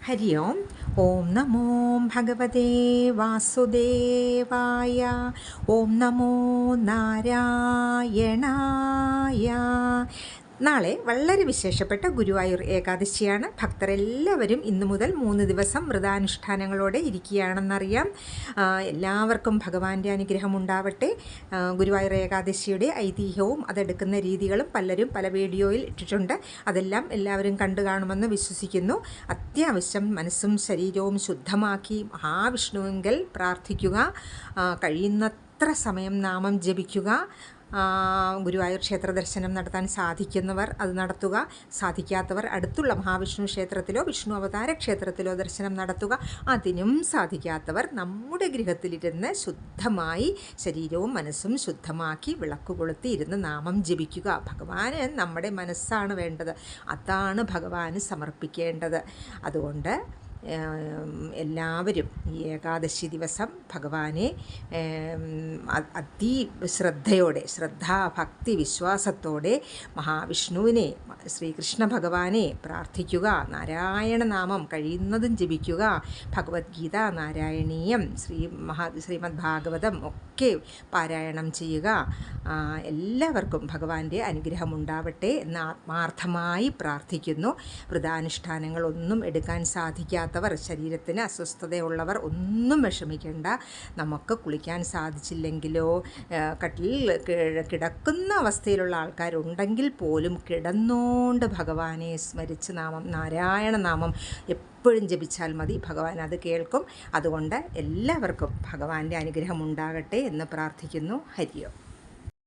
ഹരി ഓം. ഓം നമോ ഭഗവതേ വാസുദേവായ. ഓം നമോ നാരായണായ. നാളെ വളരെ വിശേഷപ്പെട്ട ഗുരുവായൂർ ഏകാദശിയാണ്. ഭക്തരെല്ലാവരും ഇന്നു മുതൽ 3 ദിവസം വ്രതാനുഷ്ഠാനങ്ങളോടെ ഇരിക്കുകയാണെന്നറിയാം. എല്ലാവർക്കും ഭഗവാന്റെ അനുഗ്രഹം ഉണ്ടാവട്ടെ. ഗുരുവായൂർ ഏകാദശിയുടെ ഐതിഹ്യവും അതെടുക്കുന്ന രീതികളും പലരും പല വീഡിയോയിൽ ഇട്ടിട്ടുണ്ട്. അതെല്ലാം എല്ലാവരും കണ്ടു കാണുമെന്ന് വിശ്വസിക്കുന്നു. അത്യാവശ്യം മനസ്സും ശരീരവും ശുദ്ധമാക്കി മഹാവിഷ്ണുവിങ്കൽ പ്രാർത്ഥിക്കുക. കഴിയുന്നത്ര സമയം നാമം ജപിക്കുക. ഗുരുവായൂർ ക്ഷേത്ര ദർശനം നടത്താൻ സാധിക്കുന്നവർ അത് നടത്തുക. സാധിക്കാത്തവർ അടുത്തുള്ള മഹാവിഷ്ണു ക്ഷേത്രത്തിലോ വിഷ്ണു അവതാര ക്ഷേത്രത്തിലോ ദർശനം നടത്തുക. അതിനും സാധിക്കാത്തവർ നമ്മുടെ ഗൃഹത്തിലിരുന്ന് ശുദ്ധമായി ശരീരവും മനസ്സും ശുദ്ധമാക്കി വിളക്ക് കൊളുത്തി ഇരുന്ന് നാമം ജപിക്കുക. ഭഗവാന് നമ്മുടെ മനസ്സാണ് വേണ്ടത്. അതാണ് ഭഗവാന് സമർപ്പിക്കേണ്ടത്. അതുകൊണ്ട് എല്ലാവരും ഈ ഏകാദശി ദിവസം ഭഗവാനെ ശ്രദ്ധയോടെ ഭക്തി വിശ്വാസത്തോടെ മഹാവിഷ്ണുവിനെ ശ്രീകൃഷ്ണ ഭഗവാനെ പ്രാർത്ഥിക്കുക. നാരായണ നാമം കഴിയുന്നതും ജപിക്കുക. ഭഗവത്ഗീത, നാരായണീയം, ശ്രീമദ് ഭാഗവതം ഒക്കെ പാരായണം ചെയ്യുക. എല്ലാവർക്കും ഭഗവാന്റെ അനുഗ്രഹം ഉണ്ടാവട്ടെ എന്ന് ആത്മാർത്ഥമായി പ്രാർത്ഥിക്കുന്നു. വ്രതാനുഷ്ഠാനങ്ങളൊന്നും എടുക്കാൻ സാധിക്കാത്തവർ, ശരീരത്തിന് അസ്വസ്ഥതയുള്ളവർ ഒന്നും വിഷമിക്കേണ്ട. നമുക്ക് കുളിക്കാൻ സാധിച്ചില്ലെങ്കിലോ കട്ടിലിൽ കിടക്കുന്ന അവസ്ഥയിലുള്ള ആൾക്കാരുണ്ടെങ്കിൽ പോലും കിടന്നുകൊണ്ട് ഭഗവാനെ സ്മരിച്ച് നാരായണ നാമം എപ്പോഴും ജപിച്ചാൽ മതി. ഭഗവാൻ അത് കേൾക്കും. അതുകൊണ്ട് എല്ലാവർക്കും ഭഗവാന്റെ അനുഗ്രഹം ഉണ്ടാകട്ടെ എന്ന് പ്രാർത്ഥിക്കുന്നു. ഹരി ഓം.